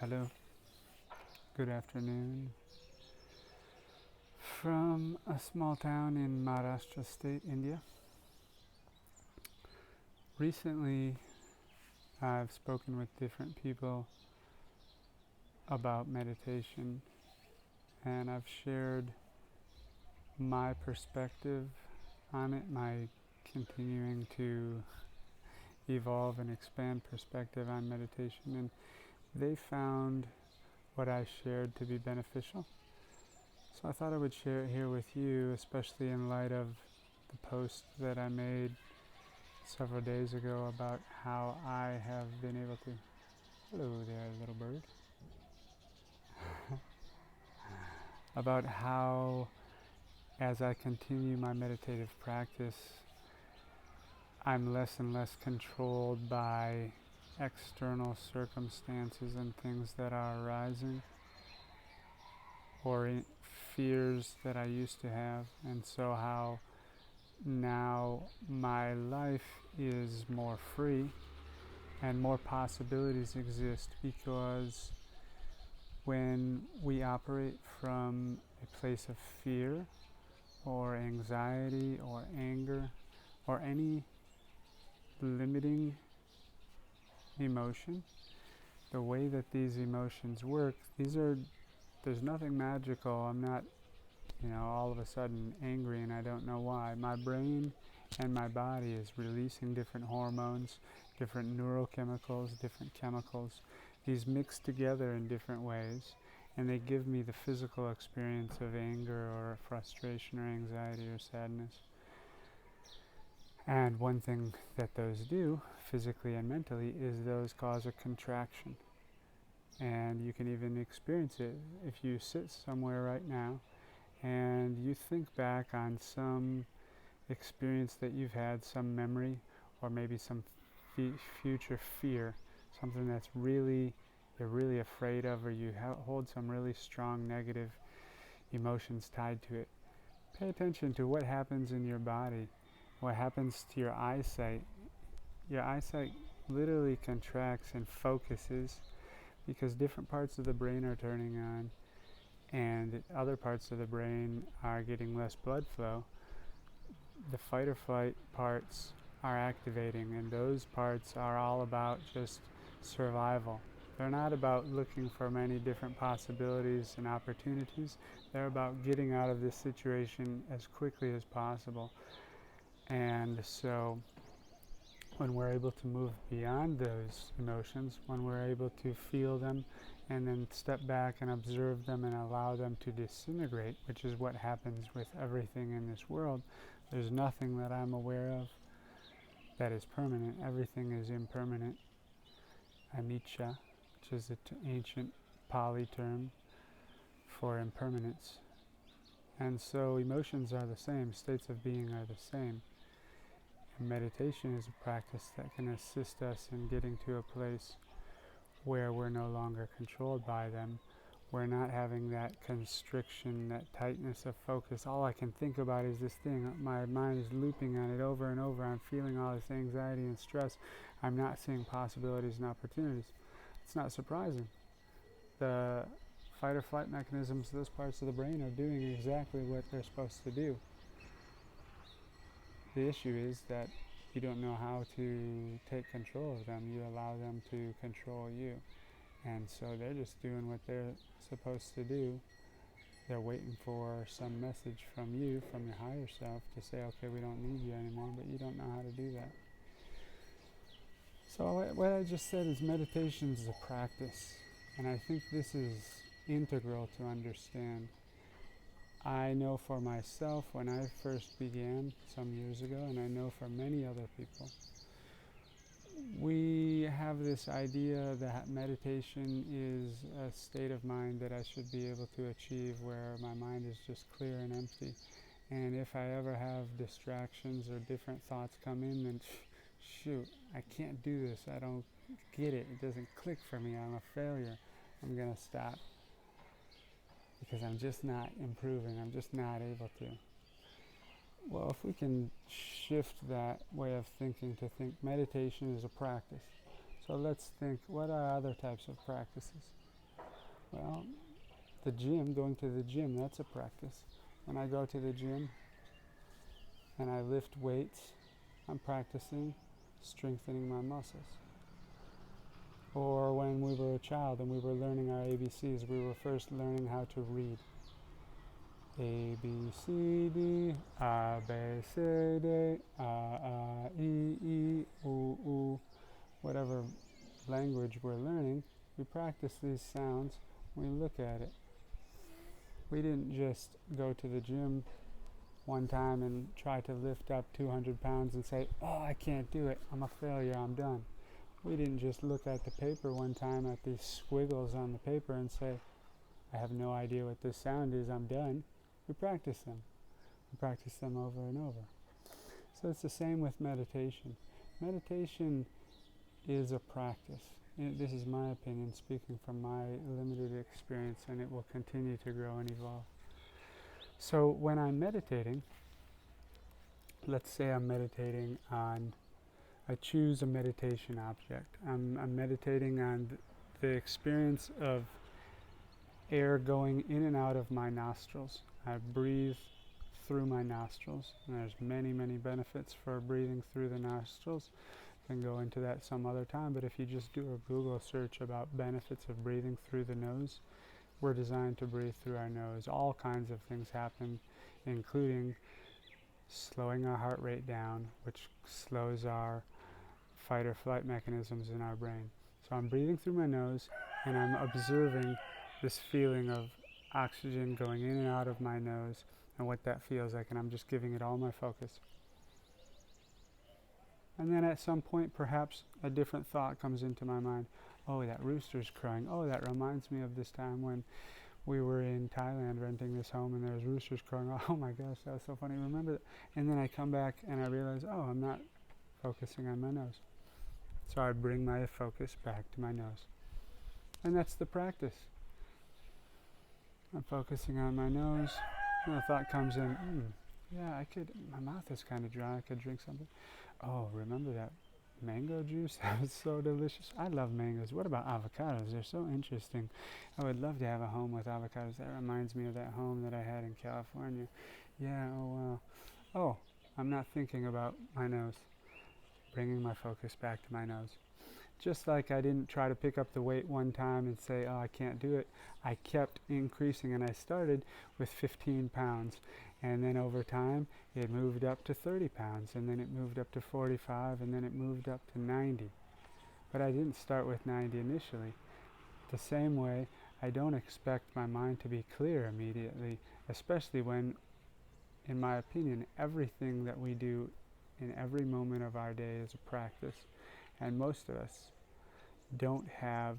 Hello, good afternoon. From a small town in Maharashtra state, India. Recently, I've spoken with different people about meditation, and I've shared my perspective on it, my continuing to evolve and expand perspective on meditation, and they found what I shared to be beneficial. So I thought I would share it here with you, especially in light of the post that I made several days ago about how I have been able to. Hello there, little bird. About how, as I continue my meditative practice, I'm less and less controlled by external circumstances and things that are arising, or fears that I used to have, and so how now my life is more free and more possibilities exist, because when we operate from a place of fear or anxiety or anger or any limiting emotion, the way that these emotions work, there's nothing magical. I'm not, all of a sudden angry and I don't know why. My brain and my body is releasing different hormones, different neurochemicals, different chemicals. These mix together in different ways, and they give me the physical experience of anger or frustration or anxiety or sadness. And one thing that those do, physically and mentally, is those cause a contraction. And you can even experience it if you sit somewhere right now and you think back on some experience that you've had, some memory, or maybe some future fear, something that's you're really afraid of, or you hold some really strong negative emotions tied to it. Pay attention to what happens in your body, what happens to your eyesight. Your eyesight literally contracts and focuses because different parts of the brain are turning on and other parts of the brain are getting less blood flow. The fight or flight parts are activating, and those parts are all about just survival. They're not about looking for many different possibilities and opportunities. They're about getting out of this situation as quickly as possible. And so when we're able to move beyond those emotions, when we're able to feel them and then step back and observe them and allow them to disintegrate, which is what happens with everything in this world. There's nothing that I'm aware of that is permanent. Everything is impermanent. Anicca, which is an ancient Pali term for impermanence. And so emotions are the same, states of being are the same. And meditation is a practice that can assist us in getting to a place where we're no longer controlled by them. We're not having that constriction, that tightness of focus. All I can think about is this thing. My mind is looping on it over and over. I'm feeling all this anxiety and stress. I'm not seeing possibilities and opportunities. It's not surprising. The fight or flight mechanisms, those parts of the brain are doing exactly what they're supposed to do. The issue is that you don't know how to take control of them. You allow them to control you. And so they're just doing what they're supposed to do. They're waiting for some message from you, from your higher self, to say, okay, we don't need you anymore, but you don't know how to do that. So what I just said is meditation is a practice. And I think this is integral to understand. I know for myself, when I first began some years ago, and I know for many other people, we have this idea that meditation is a state of mind that I should be able to achieve where my mind is just clear and empty. And if I ever have distractions or different thoughts come in, then shoot, I can't do this. I don't get it. It doesn't click for me. I'm a failure. I'm going to stop because I'm just not improving. I'm just not able to. Well, if we can shift that way of thinking to think meditation is a practice. So let's think, what are other types of practices? Well, going to the gym, that's a practice. When I go to the gym and I lift weights, I'm practicing strengthening my muscles. Or when we were a child and we were learning our ABCs, we were first learning how to read. A, B, C, D, A, B, C, D, A, E, U, whatever language we're learning, we practice these sounds, we look at it. We didn't just go to the gym one time and try to lift up 200 pounds and say, oh, I can't do it, I'm a failure, I'm done. We didn't just look at the paper one time at these squiggles on the paper and say, I have no idea what this sound is, I'm done. We practice them. We practice them over and over. So it's the same with meditation. Meditation is a practice. This is my opinion, speaking from my limited experience, and it will continue to grow and evolve. So when I'm meditating, let's say I'm meditating on, I choose a meditation object. I'm meditating on the experience of air going in and out of my nostrils. I breathe through my nostrils. And there's many, many benefits for breathing through the nostrils. I can go into that some other time, but if you just do a Google search about benefits of breathing through the nose, we're designed to breathe through our nose. All kinds of things happen, including slowing our heart rate down, which slows our fight or flight mechanisms in our brain. So I'm breathing through my nose, and I'm observing this feeling of oxygen going in and out of my nose and what that feels like, and I'm just giving it all my focus. And then at some point, perhaps a different thought comes into my mind. Oh, that rooster's crowing. Oh, that reminds me of this time when we were in Thailand renting this home and there was roosters crowing. Oh my gosh, that was so funny. Remember that? And then I come back and I realize, oh, I'm not focusing on my nose. So I bring my focus back to my nose. And that's the practice. I'm focusing on my nose, and a thought comes in, yeah, my mouth is kind of dry, I could drink something. Oh, remember that mango juice? That was so delicious. I love mangoes. What about avocados? They're so interesting. I would love to have a home with avocados. That reminds me of that home that I had in California. Yeah, oh wow. Oh, I'm not thinking about my nose. Bringing my focus back to my nose. Just like I didn't try to pick up the weight one time and say, oh, I can't do it. I kept increasing, and I started with 15 pounds. And then over time, it moved up to 30 pounds, and then it moved up to 45, and then it moved up to 90. But I didn't start with 90 initially. The same way, I don't expect my mind to be clear immediately, especially when, in my opinion, everything that we do in every moment of our day is a practice. And most of us don't have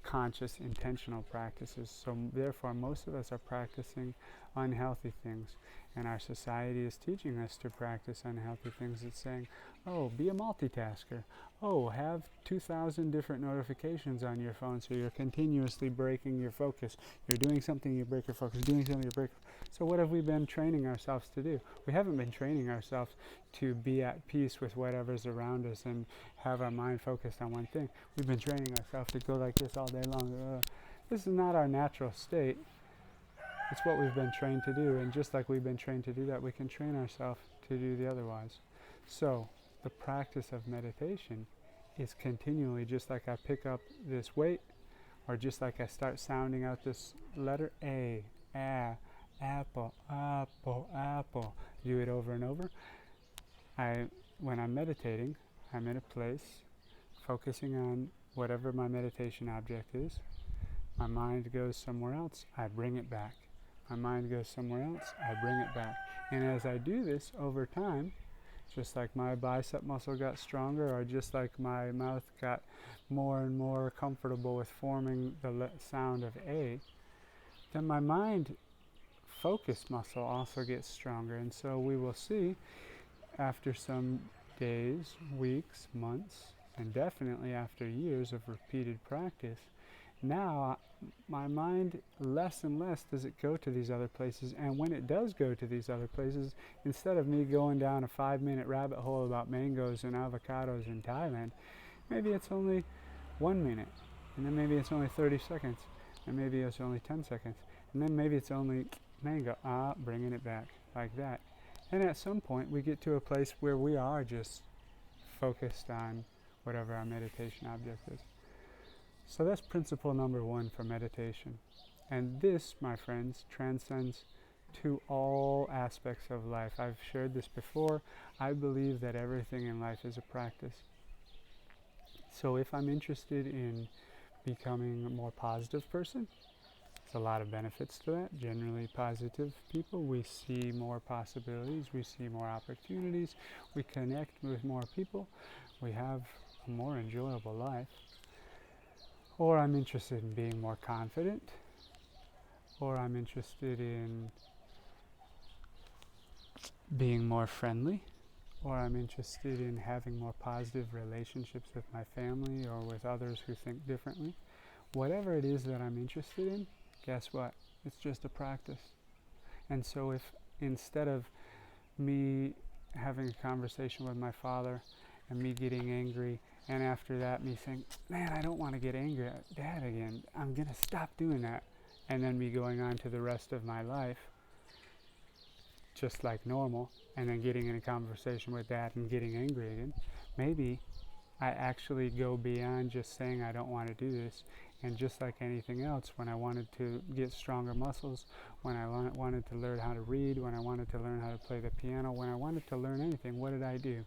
conscious, intentional practices. So therefore, most of us are practicing unhealthy things. And our society is teaching us to practice unhealthy things. It's saying, oh, be a multitasker. Oh, have 2,000 different notifications on your phone so you're continuously breaking your focus. You're doing something, you break your focus. Doing something, you break. So what have we been training ourselves to do? We haven't been training ourselves to be at peace with whatever's around us and have our mind focused on one thing. We've been training ourselves to go like this all day long. This is not our natural state. It's what we've been trained to do, and just like we've been trained to do that, we can train ourselves to do the otherwise. So the practice of meditation is continually, just like I pick up this weight, or just like I start sounding out this letter A, apple, apple, apple. Do it over and over. When I'm meditating, I'm in a place focusing on whatever my meditation object is. My mind goes somewhere else, I bring it back. My mind goes somewhere else, I bring it back. And as I do this over time, just like my bicep muscle got stronger, or just like my mouth got more and more comfortable with forming the sound of A, then my mind focus muscle also gets stronger. And so we will see after some days, weeks, months, and definitely after years of repeated practice, now my mind, less and less does it go to these other places. And when it does go to these other places, instead of me going down a 5-minute rabbit hole about mangoes and avocados in Thailand, maybe it's only 1 minute. and then maybe it's only 30 seconds, and maybe it's only 10 seconds, and then maybe it's only mango, bringing it back like that. And at some point we get to a place where we are just focused on whatever our meditation object is. So that's principle number 1 for meditation. And this, my friends, transcends to all aspects of life. I've shared this before. I believe that everything in life is a practice. So if I'm interested in becoming a more positive person, there's a lot of benefits to that. Generally positive people, we see more possibilities, we see more opportunities, we connect with more people, we have a more enjoyable life. Or I'm interested in being more confident, or I'm interested in being more friendly, or I'm interested in having more positive relationships with my family or with others who think differently. Whatever it is that I'm interested in, guess what? It's just a practice. And so if instead of me having a conversation with my father and me getting angry, and after that me saying, man, I don't want to get angry at Dad again, I'm going to stop doing that, and then me going on to the rest of my life just like normal, and then getting in a conversation with Dad and getting angry again, maybe I actually go beyond just saying I don't want to do this. And just like anything else, when I wanted to get stronger muscles, when I wanted to learn how to read, when I wanted to learn how to play the piano, when I wanted to learn anything, what did I do?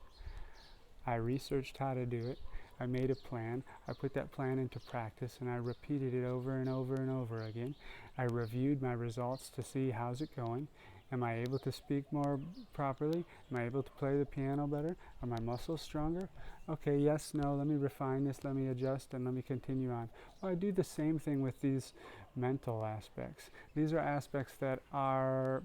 I researched how to do it. I made a plan. I put that plan into practice, and I repeated it over and over and over again. I reviewed my results to see how's it going. Am I able to speak more properly? Am I able to play the piano better? Are my muscles stronger? Okay, yes, no, let me refine this, let me adjust, and let me continue on. Well, I do the same thing with these mental aspects. These are aspects that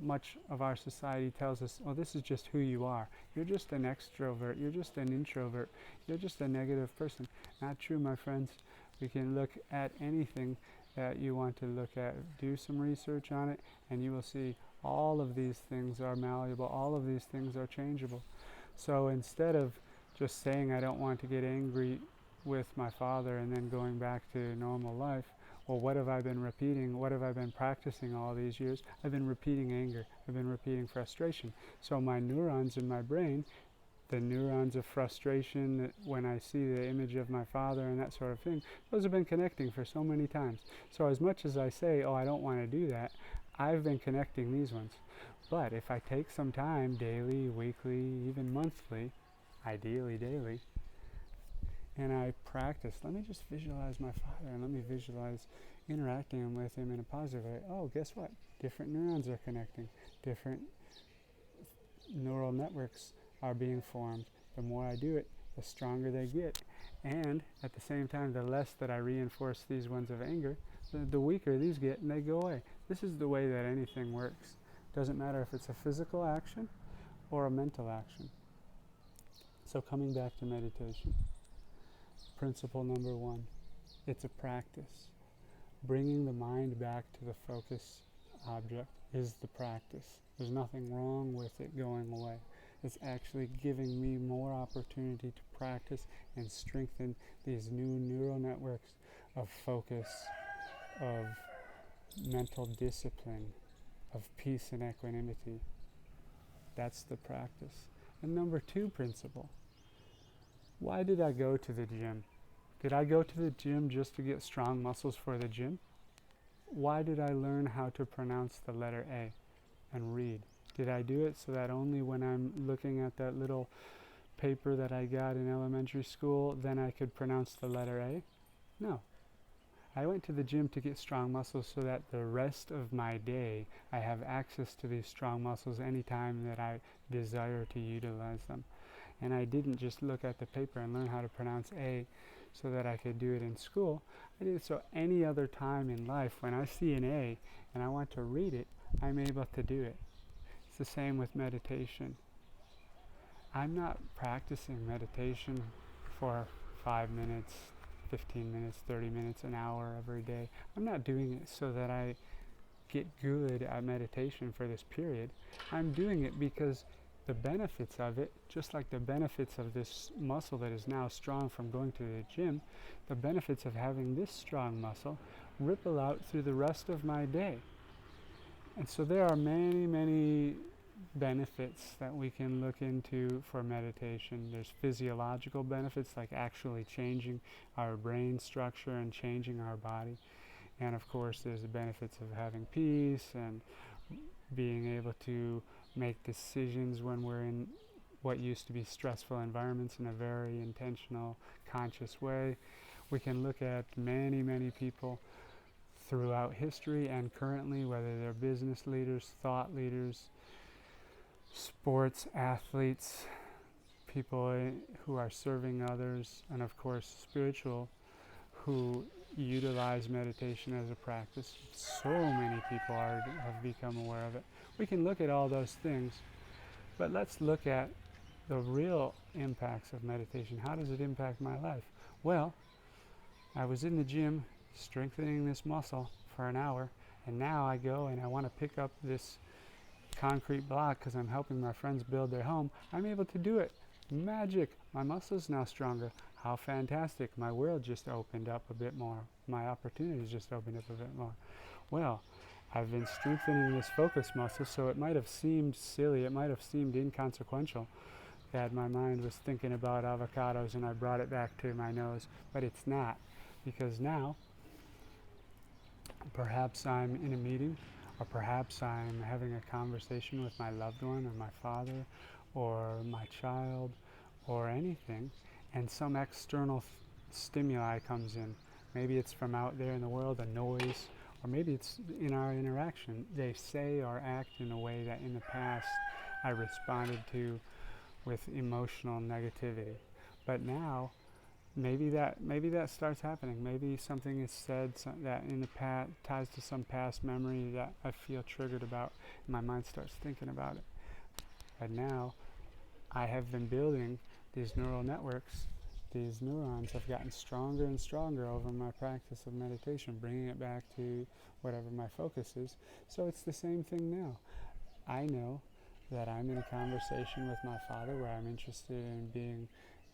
much of our society tells us, oh, this is just who you are. You're just an extrovert, you're just an introvert, you're just a negative person. Not true, my friends. We can look at anything that you want to look at. Do some research on it, and you will see all of these things are malleable, all of these things are changeable. So instead of just saying I don't want to get angry with my father and then going back to normal life, well, what have I been repeating? What have I been practicing all these years? I've been repeating anger. I've been repeating frustration. So my neurons in my brain, the neurons of frustration, when I see the image of my father and that sort of thing, those have been connecting for so many times. So as much as I say, oh, I don't want to do that, I've been connecting these ones. But if I take some time, daily, weekly, even monthly, ideally daily, and I practice, let me just visualize my father, and let me visualize interacting with him in a positive way. Oh, guess what? Different neurons are connecting. Different neural networks are being formed. The more I do it, the stronger they get. And at the same time, the less that I reinforce these ones of anger, the weaker these get, and they go away. This is the way that anything works. Doesn't matter if it's a physical action or a mental action. So coming back to meditation, principle number 1, it's a practice. Bringing the mind back to the focus object is the practice. There's nothing wrong with it going away. It's actually giving me more opportunity to practice and strengthen these new neural networks of focus, of mental discipline, of peace and equanimity. That's the practice. And number 2 principle. Why did I go to the gym? Did I go to the gym just to get strong muscles for the gym? Why did I learn how to pronounce the letter A and read? Did I do it so that only when I'm looking at that little paper that I got in elementary school, then I could pronounce the letter A? No. I went to the gym to get strong muscles so that the rest of my day I have access to these strong muscles anytime that I desire to utilize them. And I didn't just look at the paper and learn how to pronounce A so that I could do it in school. I did it so any other time in life when I see an A and I want to read it, I'm able to do it. It's the same with meditation. I'm not practicing meditation for 5 minutes, 15 minutes, 30 minutes, an hour every day. I'm not doing it so that I get good at meditation for this period. I'm doing it because the benefits of it, just like the benefits of this muscle that is now strong from going to the gym, the benefits of having this strong muscle ripple out through the rest of my day. And so there are many, many benefits that we can look into for meditation. There's physiological benefits, like actually changing our brain structure and changing our body. And of course, there's the benefits of having peace and being able to make decisions when we're in what used to be stressful environments in a very intentional, conscious way. We can look at many, many people throughout history and currently, whether they're business leaders, thought leaders, sports athletes, people who are serving others, and of course spiritual, who utilize meditation as a practice. So many people have become aware of it. We can look at all those things, but let's look at the real impacts of meditation. How does it impact my life? Well, I was in the gym strengthening this muscle for an hour, and now I go and I want to pick up this concrete block because I'm helping my friends build their home. I'm able to do it. Magic! My muscle's now stronger. How fantastic. My world just opened up a bit more. My opportunities just opened up a bit more. Well, I've been strengthening this focus muscle, so it might have seemed silly, it might have seemed inconsequential that my mind was thinking about avocados and I brought it back to my nose, but it's not, because now perhaps I'm in a meeting, or perhaps I'm having a conversation with my loved one or my father or my child or anything, and some external stimuli comes in. Maybe it's from out there in the world, a noise, or maybe it's in our interaction. They say or act in a way that in the past I responded to with emotional negativity. But now, maybe that starts happening. Maybe something is said that in the past ties to some past memory that I feel triggered about, and my mind starts thinking about it. But now, I have been building these neural networks. These neurons have gotten stronger and stronger over my practice of meditation, bringing it back to whatever my focus is. So it's the same thing now. I know that I'm in a conversation with my father where I'm interested in being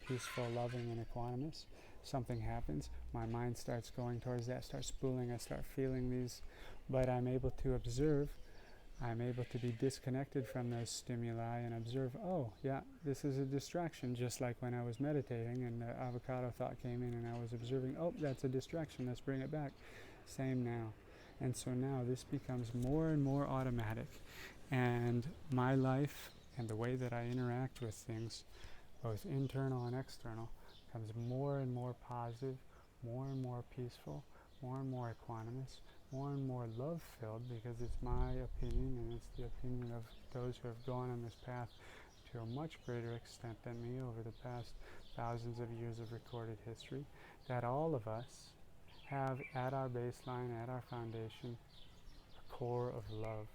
peaceful, loving, and equanimous. Something happens, my mind starts going towards that, starts spooling, I start feeling these, but I'm able to observe. I'm able to be disconnected from those stimuli and observe, oh, yeah, this is a distraction, just like when I was meditating and the avocado thought came in and I was observing, oh, that's a distraction, let's bring it back. Same now. And so now this becomes more and more automatic. And my life and the way that I interact with things, both internal and external, becomes more and more positive, more and more peaceful, more and more equanimous, more and more love-filled, because it's my opinion and it's the opinion of those who have gone on this path to a much greater extent than me over the past thousands of years of recorded history, that all of us have at our baseline, at our foundation, a core of love.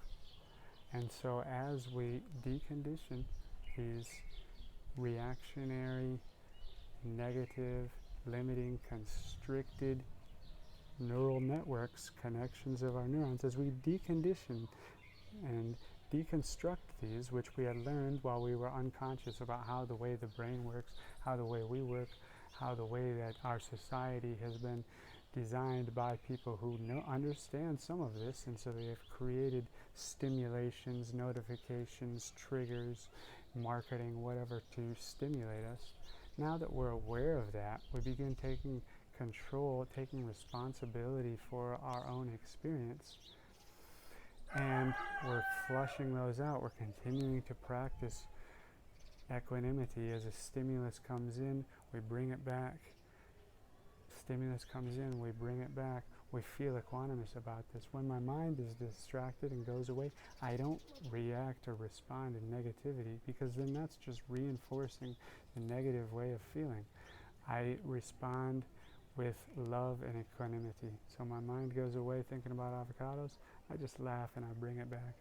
And so as we decondition these reactionary, negative, limiting, constricted neural networks, connections of our neurons, as we decondition and deconstruct these, which we had learned while we were unconscious about how the way the brain works, how the way we work, how the way that our society has been designed by people who understand some of this, and so they have created stimulations, notifications, triggers, marketing, whatever, to stimulate us. Now that we're aware of that, we begin taking control, taking responsibility for our own experience, and we're flushing those out. We're continuing to practice equanimity. As a stimulus comes in, we bring it back. Stimulus comes in, we bring it back. We feel equanimous about this. When my mind is distracted and goes away, I don't react or respond in negativity, because then that's just reinforcing the negative way of feeling. I respond with love and equanimity. So my mind goes away thinking about avocados, I just laugh and I bring it back.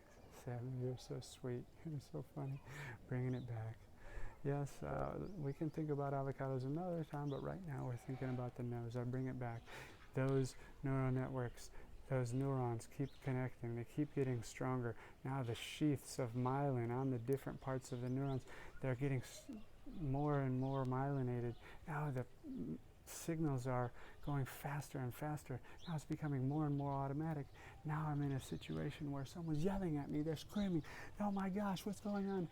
Seven, you're so sweet, you're so funny, bringing it back. Yes, we can think about avocados another time, but right now we're thinking about the nose. I bring it back. Those neural networks, those neurons keep connecting, they keep getting stronger. Now the sheaths of myelin on the different parts of the neurons, they're getting more and more myelinated. Now the signals are going faster and faster. Now it's becoming more and more automatic. Now I'm in a situation where someone's yelling at me, they're screaming, oh my gosh, what's going on?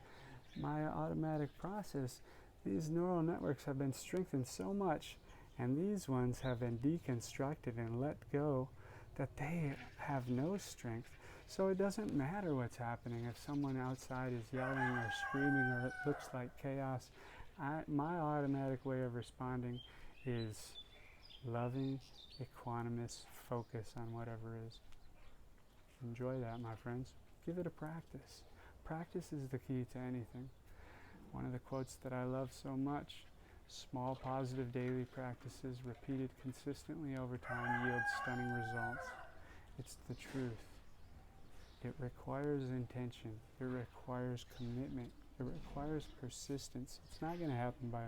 My automatic process, these neural networks have been strengthened so much, and these ones have been deconstructed and let go, that they have no strength. So it doesn't matter what's happening. If someone outside is yelling or screaming or it looks like chaos, my automatic way of responding is loving, equanimous focus on whatever is. Enjoy that, my friends. Give it a practice. Practice is the key to anything. One of the quotes that I love so much, small positive daily practices repeated consistently over time yield stunning results. It's the truth. It requires intention. It requires commitment. It requires persistence. It's not going to happen by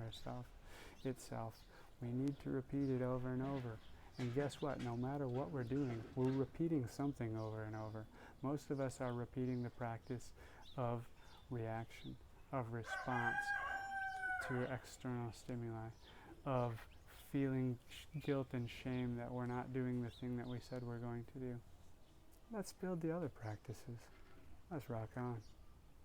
itself. We need to repeat it over and over. And guess what? No matter what we're doing, we're repeating something over and over. Most of us are repeating the practice of reaction, of response to external stimuli, of feeling guilt and shame that we're not doing the thing that we said we're going to do. Let's build the other practices. Let's rock on.